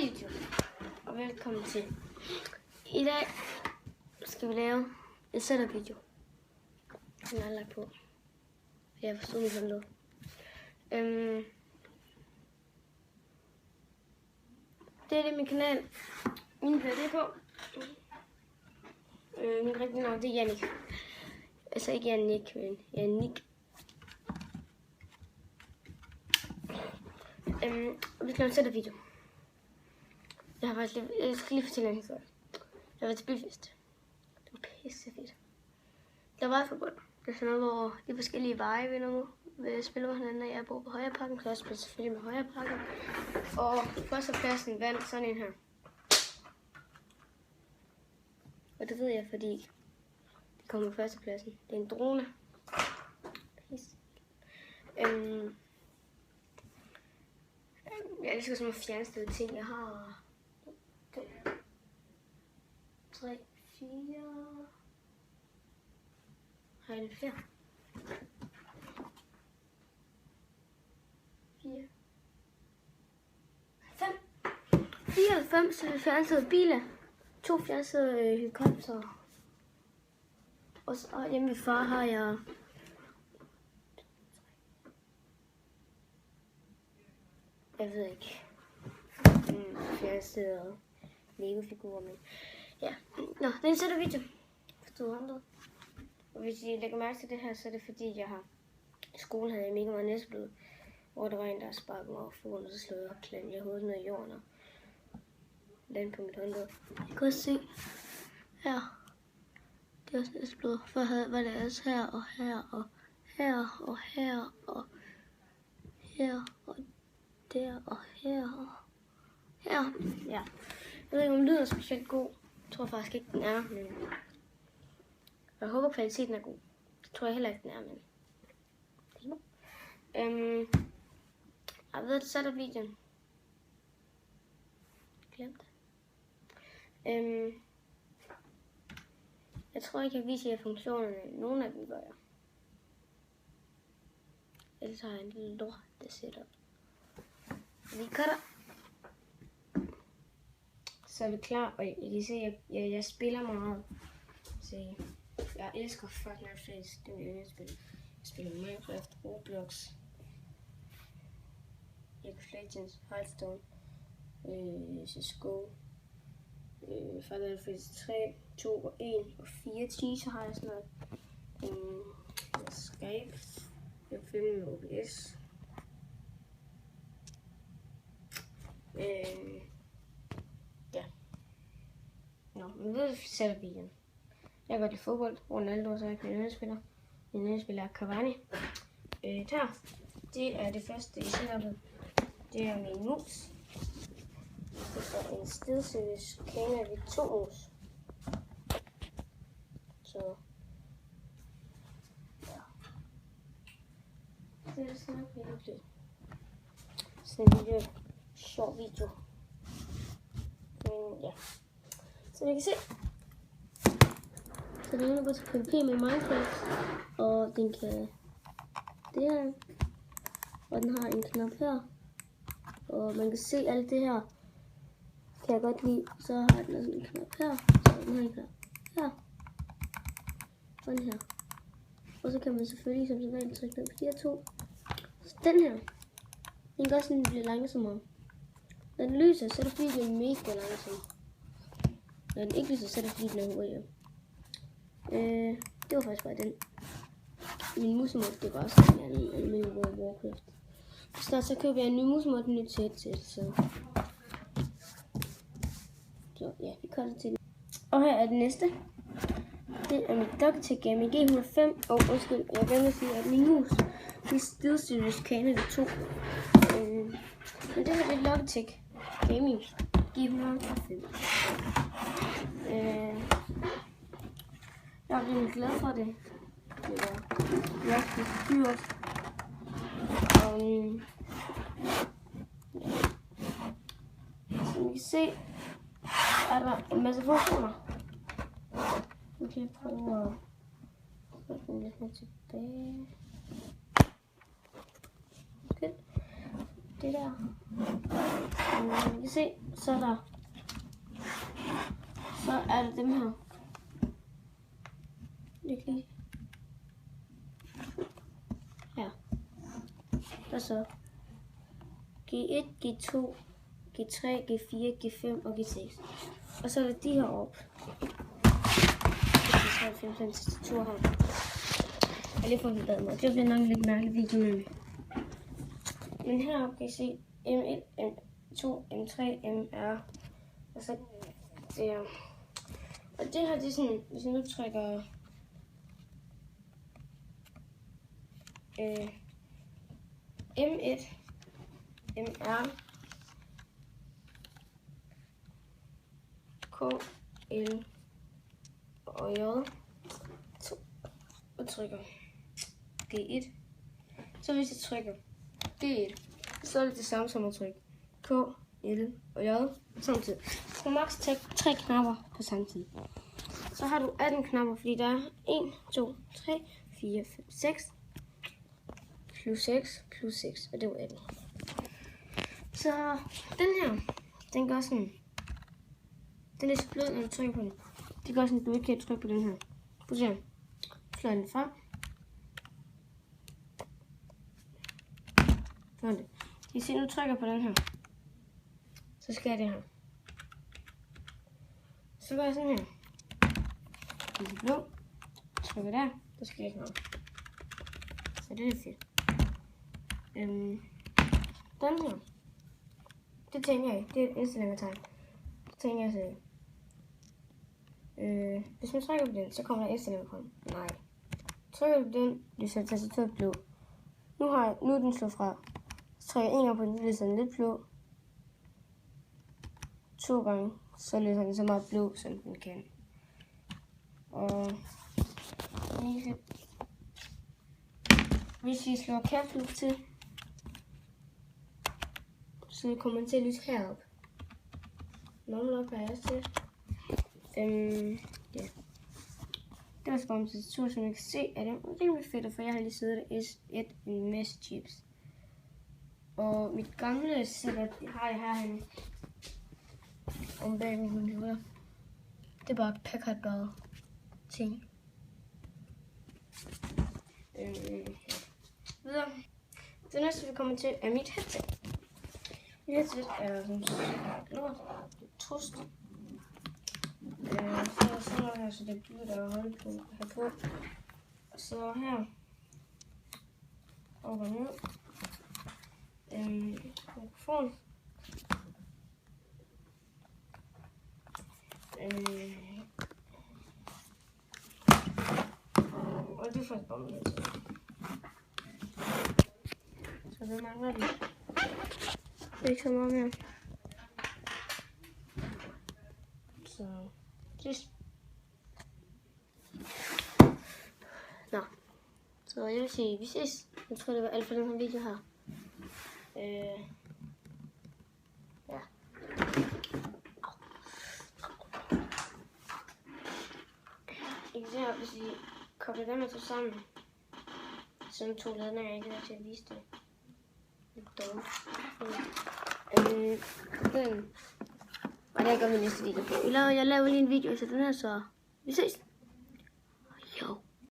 video, og velkommen til. I dag skal vi lave en setup video, som jeg har lagt på. Jeg forstod mig sådan noget. Det er det min kanal. Min bliver det på. Min rigtige navn det er Jannik. Altså ikke Jannik, men Jannik. Vi skal lave en setup video. Jeg skal lige fortælle en historie. Jeg var til byfest. Det var pissefedt. Der var et forbund. Det er sådan noget, hvor de forskellige veje vil spille med hinanden, og jeg bor på Højreparken, så jeg spiller selvfølgelig med Højreparken. Og førstepladsen vandt sådan en her. Og det ved jeg, fordi det kommer på førstepladsen. Det er en drone. Jeg elsker sådan nogle fjernstede ting. Jeg har 3, 4... Har jeg lidt flere? 4, 5. 94 fjernstede biler. 2 fjernstede helikopter. Og så hjemme ved far har jeg... Jeg ved ikke. Fjernstede Lego-figurer, men... Ja. Nå, det er en setup video. For 200. Og hvis I lægger mærke til det her, så er det fordi, jeg har... I skolen havde jeg mega meget næseblod. Hvor der var en, der sparkede mig over foden, og så slog jeg klemmen i hovedet ned i jorden og landede på mit håndled. I kan også se her. Det er også næseblod. Før var det også her og her og her og her og her og der og her og her. Ja. Jeg ved ikke, om lyden er specielt god. Jeg tror faktisk ikke, den er, men... Jeg håber, kvaliteten er god. Det tror jeg heller ikke, den er, men... Jeg ved, det satte videoen. Glemt det. Jeg tror ikke, jeg viser jer funktionerne. Nogle af dem gør jeg. Ellers har jeg en lille lort, der setup. Vi cutter. Så er vi klar, og I kan se, at jeg spiller meget. Se, jeg elsker fucking Face. Det er mit yndlingsspil. Jeg spiller Minecraft, Roblox, League of Legends, Hearthstone, CSGO, Final Fantasy 3, 2 og 1 og 4 teaser har jeg snart. Skype, jeg filmer med OBS. Ja. Nå, men vi sætter videoen. Jeg går til fodbold. Ronaldo, så er jeg min yndlingsspiller. Min yndlingsspiller er Cavani. Der. Det er det første i setupet. Det er min mus. Det er en SteelSeries Kena V2 mus. Så. Ja. Det er sådan noget hyggeligt. Sådan en lille sjov video. Men ja. Så I kan se. Så den er gå til PvP med Minecraft, og den kan det her, og den har en knap her, og man kan se alt det her, kan jeg godt lide. Så har den også en knap her, så den har en knap her, og den her, og så kan man selvfølgelig som sædvanligt trykke ned på de her to. Så den her, den gør sådan, den bliver langsommere. Når den lyser, så er det fordi, den er mega langsom. Når den ikke lyser, så er det fordi, den er hurtigere. Det var faktisk bare den. Min musemod, det var også en almindelig World of Warcraft. Så køber jeg en ny musemod, en ny til. Så ja, vi cutter til det. Og her er det næste. Det er mit Logitech Gaming G105. Og undskyld, jeg glemte at sige, at min mus, det er SteelSeries Kena V2. Men det her er Logitech Gaming G105. Jeg er rimelig glad for det. Det var rigtig dyrt. Som I kan se, er der en masse funktioner. Nu kan jeg prøve at få den lidt mere tilbage. Okay. Det der. I kan se, så er det dem her. Lige her. Der så G1, G2, G3, G4, G5 og G6. Og så er det de her op. 5, her. Jeg lige får den bedre. Det bliver nok lidt mærkeligt video. Men heroppe kan I se M1, M2, M3, MR. Og så der. Og det her, det er sådan, hvis jeg nu trykker M1, MR, K, L og J, og trykker G1. Så hvis jeg trykker G1, så er det det samme som at trykke K, L og J samtidig. Du kan maks tage 3 knapper på samme tid. Så har du 18 knapper, fordi der er 1, 2, 3, 4, 5, 6 plus 6 plus 6, og det var 18. Så den her, den gør sådan. Den er så blød, når du trykker på den. Det gør sådan, at du ikke kan trykke på den her. Prøv at se. Fløj den frem. Sådan det. I ser, nu trykker på den her. Så skal jeg det her. Så gør jeg sådan her. Det er blå. Trykker der. Så skal jeg ikke noget. Så det er fedt. Den her. Det tænker jeg. Det er et indstillingertegn. Det tænker jeg så. Hvis man trykker på den, så kommer der indstillinger på den. Nej. Trykker på den, det så tastaturet blå. Nu er den slået fra. Så trykker jeg en gang på den, det bliver sådan lidt blå. 2 gange, så løser den så meget blå, som den kan. Og hvis vi slår caps lock til, så kommer den til at lyse herop. Normal op er jeg til. Ja. Det var så bare en tastatur, som I kan se, at det er rimelig fedt, for jeg har lige siddet der S1 en masse chips. Og mit gamle setup, det har jeg herhenne. Om bag min computer. Det er bare packardbare ting. Videre. Det næste vi kommer til er mit headset. Mit headset er sådan lort. Trust. Så er sådan noget her, så det bliver der at holde på her på. Og så her. Op og ned. Mikrofon. Og det er faktisk bare med til. Så det mangler lidt. Det er ikke så meget mere. Så sidst. Nå. Så jeg vil sige, vi ses. Jeg tror, det var alt for den her video her. Ja. I kan se her, hvis I kobler dem her sammen. Sådan 2 ledninger, jeg ikke er til at vise det. Lidt dårligt. Den. Og det gør vi næste video. Jeg laver lige en video til den her, så vi ses.